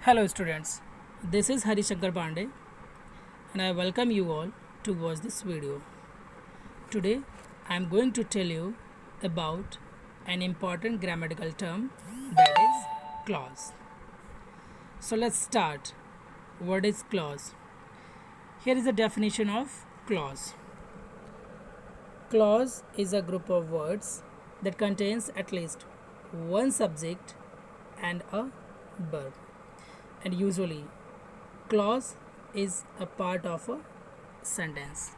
Hello students, this is Hari Shankar Pandey and I welcome you all to watch this video. Today I am going to tell you about an important grammatical term, that is clause. So let's start. What is clause? Here is a definition of clause. Clause is a group of words that contains at least one subject and a verb. And usually clause is a part of a sentence.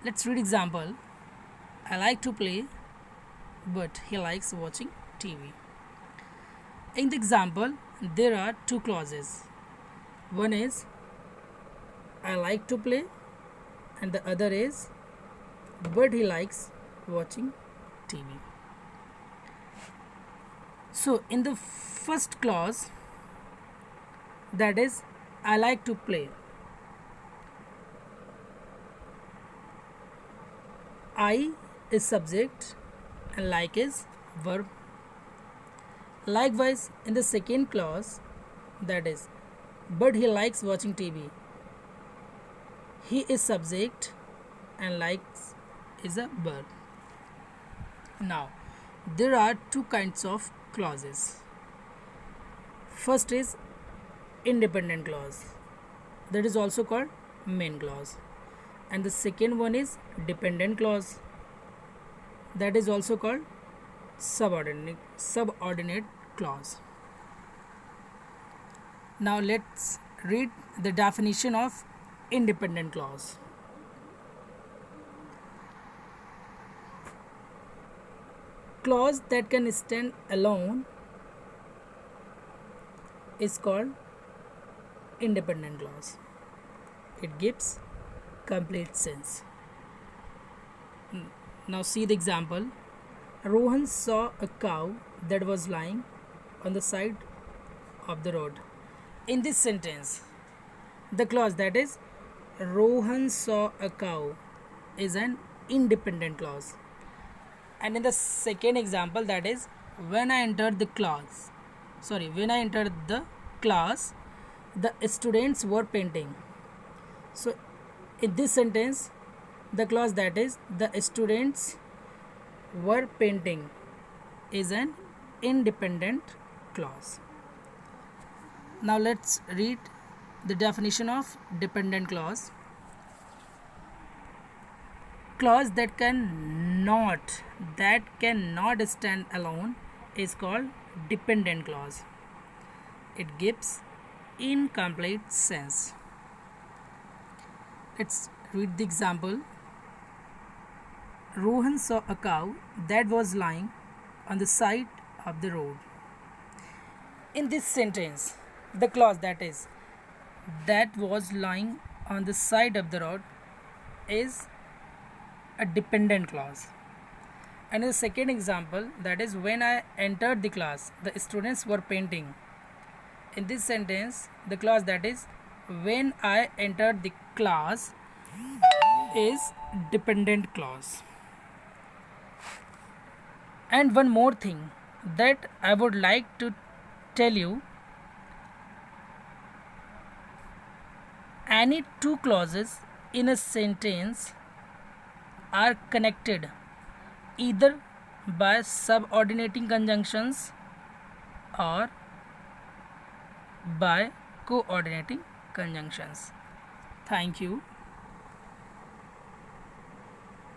Let's read example. I like to play, but he likes watching TV. In the example, there are two clauses. One is I like to play, and the other is but he likes watching TV. So in the first clause, that is I like to play, I is subject and like is verb. Likewise in the second clause, that is but he likes watching TV, he is subject and likes is a verb. Now there are two kinds of clauses. First is independent clause, that is also called main clause, and the second one is dependent clause, that is also called subordinate clause. Now let's read the definition of independent clause. Clause that can stand alone is called independent clause. It gives complete sense. Now see the example. Rohan saw a cow that was lying on the side of the road. In this sentence, the clause that is Rohan saw a cow is an independent clause. And in the second example, that is when I entered the class, the students were painting. So in this sentence, the clause that is the students were painting is an independent clause. Now let's read the definition of dependent clause. Clause that cannot stand alone is called dependent clause. It gives incomplete sense. Let's read the example. Rohan saw a cow that was lying on the side of the road. In this sentence, the clause that is that was lying on the side of the road is a dependent clause. And in the second example, that is when I entered the class, the students were painting. In this sentence, the clause that is when I entered the class is dependent clause. And one more thing that I would like to tell you, any two clauses in a sentence are connected either by subordinating conjunctions or by coordinating conjunctions. Thank you.